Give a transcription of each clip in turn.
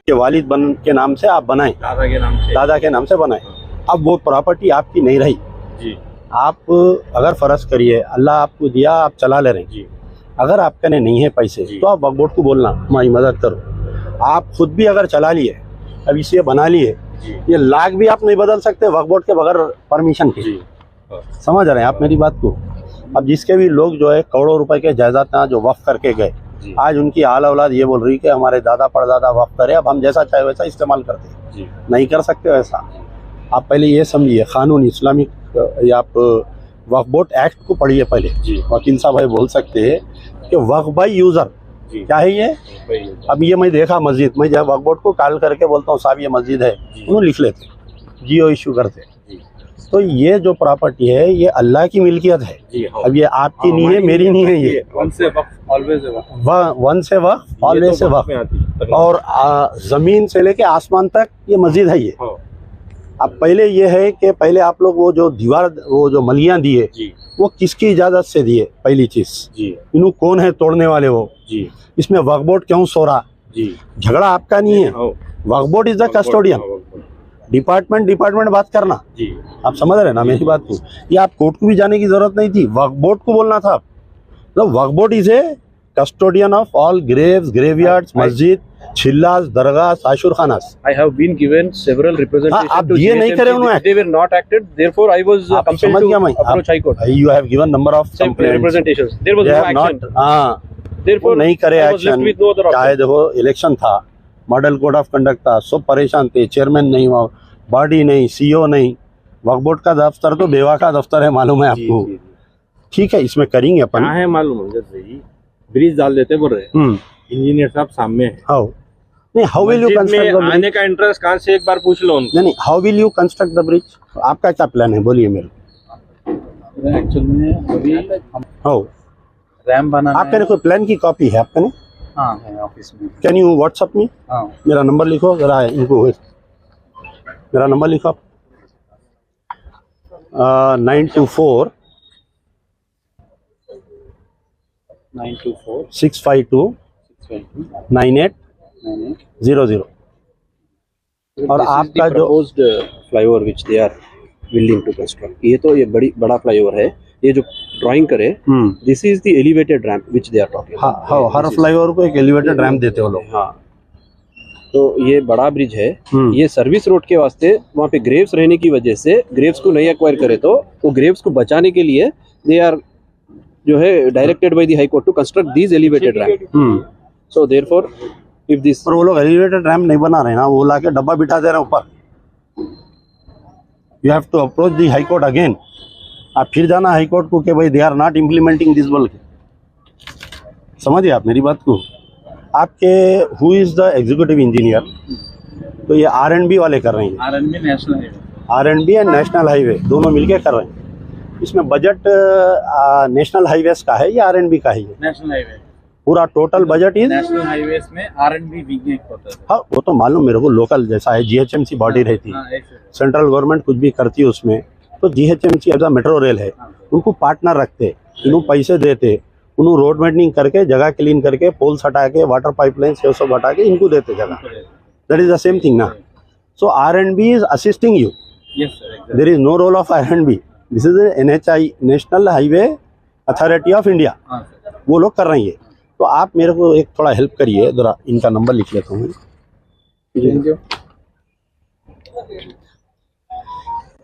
आपके वालिद बन के नाम से आप बनाए, दादा के नाम से बनाए। अब वो प्रॉपर्टी आपकी नहीं रही जी। आप अगर फर्ज करिए अल्लाह आपको दिया, आप चला ले रहे हैं जी। अगर आपके नहीं है पैसे जी। तो आप वक्फ बोर्ड को बोलना हमारी मदद करो। आप खुद भी अगर चला लिए, अब इसे बना लिए, ये लाख भी आप नहीं बदल सकते वक्फ बोर्ड के बगैर परमिशन के। समझ रहे हैं आप मेरी बात को। अब जिसके भी लोग जो है करोड़ों रुपए के जायदाद जो वक्फ करके गए, आज उनकी आल औलाद ये बोल रही कि हमारे दादा परदादा वक्फ करे, अब हम जैसा चाहे वैसा इस्तेमाल करते हैं। नहीं कर सकते वैसा। आप पहले ये समझिए, कानून इस्लामिक या आप वक्फ बोर्ड एक्ट को पढ़िए पहले। वकील साहब भाई बोल सकते हैं कि वक्फ बाई यूजर क्या है ये। अब ये मैं देखा मस्जिद, मैं जब वक्फ बोर्ड को कॉल करके बोलता हूँ साहब ये मस्जिद है, उन्होंने लिख लेते, जियो इशू करते। तो ये जो प्रॉपर्टी है ये अल्लाह की मिल्कियत है। अब ये आपकी नहीं है, मेरी नहीं है, ये वन से वक्फ ऑलवेज है वक्फ। वन से वक्फ ऑलवेज से वक्फ। और जमीन से लेके आसमान तक ये मस्जिद है ये। अब पहले ये है कि पहले आप लोग वो जो दीवार, वो जो मलियां दिए वो किसकी इजाजत से दिए, पहली चीज इन्हों कौन है तोड़ने वाले वो जी। इसमें वक्फ बोर्ड क्यों सो रहा जी। झगड़ा आपका नहीं है, वक्फ board is the custodian. Department बात करना जी। आप समझ रहे ना मेरी बात को। ये आप कोर्ट को भी जाने की जरूरत नहीं थी, वक्फ बोर्ड को बोलना था। मतलब वक्फ board is a custodian of all graves, graveyards, मस्जिद, चिल्लास, दरगाह, आशुर खानास। I have been given several representations आप to ये नहीं करे GHMC, उन्होंने। they were not acted, therefore I was compelled to approach High Court. You have given number of representations. There was no action. हाँ, Therefore नहीं करे I was left action. with no other चाहे option. देखो election था, model code of conduct था, सब परेशान थे, चेयरमैन नहीं हुआ, बॉडी नहीं, सीईओ नहीं। वक्फ बोर्ड का दफ्तर तो बेवा का दफ्तर है, मालूम है आपको। ठीक है, इसमें करेंगे अपन। है मालूम है, जैसे ब्रिज डाल देते बोल रहे इंजीनियर साहब सामने है। हाउ नहीं, how will you construct the bridge? आने का इंटरेस्ट कहाँ से, एक बार पूछ लो उनको। नहीं, how will you construct the bridge? आपका क्या प्लान है, बोलिए मेरे को। एक्चुअल में अभी हाउ रैम बनाना आपके कोई प्लान की कॉपी है आपके? हाँ है ऑफिस में। Can you WhatsApp me? हाँ मेरा नंबर लिखो जरा, इनको मेरा नंबर लिखो। 924 652 9800। और आपका जो flyover which they are willing to construct, ये तो ये बड़ा फ्लाईओवर है। ये जो ड्राइंग करे, this is the elevated ramp which they are talking. हाँ, हर फ्लाईओवर को एक एलिवेटेड रैंप देते हो लोग। हाँ, तो ये बड़ा ब्रिज है। ये सर्विस रोड के वास्ते वहाँ पे ग्रेव्स रहने की वजह से ग्रेव्स को नहीं एक्वायर करे, तो वो ग्रेव्स को बचाने के लिए दे आर जो है directed by the high court to construct these elevated ramp. So therefore if this, पर वो लोग एलिवेटेड रैंप नहीं बना रहे ना, वो लाके डब्बा बिठा दे रहे हैं ऊपर। You have to approach the high court again. आप फिर जाना हाई कोर्ट को कि भाई they are not implementing this बोल के। समझिए आप मेरी बात को। आपके who is the executive engineer, तो ये R&B वाले कर रहे हैं। R&B national highway, R&B and national highway दोनों मिलके कर रहे हैं। इसमें बजट नेशनल हाईवेज का है या R&B का है? नेशनल हाईवे पूरा total budget is national highways में R&B विंग एक होता है। हाँ, वो तो मालूम मेरे को, लोकल जैसा है GHMC बॉडी रहती है, सेंट्रल गवर्नमेंट कुछ भी करती है उसमें। तो GHMC एज मेट्रो रेल है, उनको पार्टनर रखते, उनको पैसे देते, उन्होंने रोड मेंटेनिंग करके, जगह क्लीन करके, पोल्स हटा के, वाटर पाइपलाइन से सब हटा के इनको देते जगह। That is the same thing ना। So R&B is assisting you, there is no role of R&B। This is NHI, national highway authority of India, वो लोग कर रहे हैं। तो आप मेरे को एक थोड़ा हेल्प करिए, जरा इनका नंबर लिख लेता हूँ।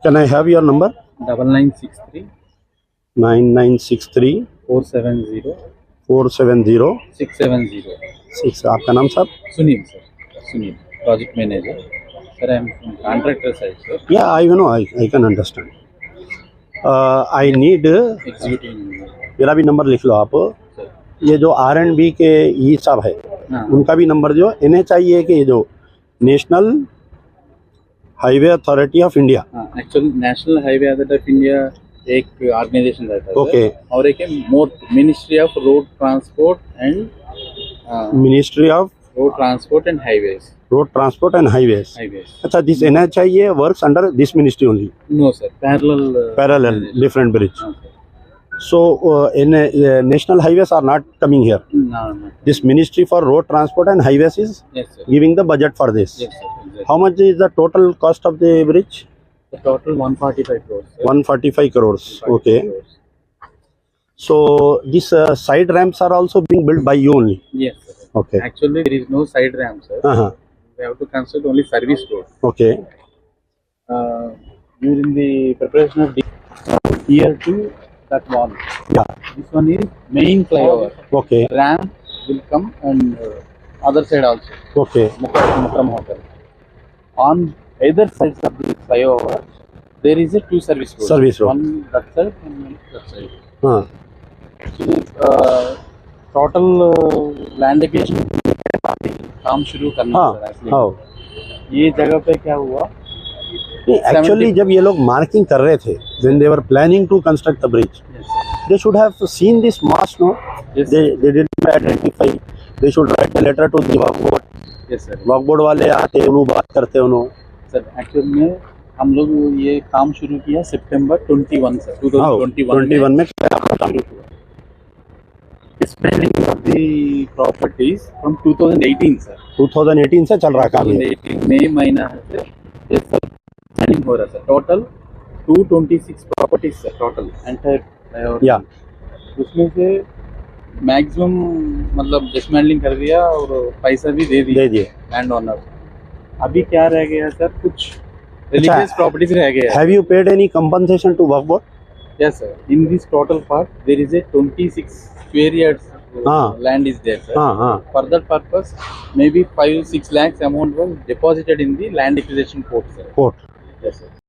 Can I have your number? 9963 9963 470 470 670। आपका नाम साहब? Sunil sir, Sunil, project manager sir. I am contractor side sir. या I know, I can understand. I need, मेरा भी नंबर लिख लो आप। ये जो R&B के ये सब है, उनका भी नंबर जो NHI के, ये जो national highway authority of India. Actually national highway authority of India एक ऑर्गेनाइजेशन रहता है। ओके। और एक है MOT, ministry of road transport and ministry of road transport and highways. Road transport and highways. अच्छा, this NHI works under this ministry only? No sir, parallel different bridge. So in national highways are not coming here. No, no. This Ministry for Road Transport and Highways is Yes, sir. giving the budget for this. Yes, sir. Exactly. How much is the total cost of the bridge? The total 145 crores. Sir. 145 crores. 145 Okay. crores. So these side ramps are also being built by you only. Yes, sir. Okay. Actually, there is no side ramp, sir. Uh-huh. We have to construct only service road. Okay. During the preparation of here to that wall. Yeah. This one is main flyover. Okay. Ramp will come and other side also. Okay. Mukram Hotel. On either sides of the flyover, there is a two service road. Service road. One that side and one that side. हाँ. Total land acquisition काम शुरू करना हाँ. है sir, हाँ. actually। ये जगह पे क्या हुआ एक्चुअली जब ये लोग मार्किंग कर रहे थे when they were planning to construct the bridge, they should have seen this mass, no? Yes, They didn't identify. They should write a letter to the work board. Yes sir work board वाले आते उन्होंने बात करते उन्होंने sir actual में हम लोग ये काम शुरू किया सितंबर 21 सर 2021 में काम spending of the properties from 2018 sir 2018 से चल रहा काम ये 2018 मई महीना से ये सब प्लानिंग हो रहा sir total 226 properties sir total entire या उसमें से मैक्सिमम मतलब डिसमेंटलिंग कर दिया और पैसा भी दे दे दिए लैंड ओनर अभी क्या रह गया सर कुछ रिलीजियस प्रॉपर्टीज रह गया have you paid any compensation to वर्क board yes sir in this total part there is a 26 square yards land is there sir हाँ. for that purpose maybe 5-6 lakhs amount was deposited in the land acquisition court sir court yes sir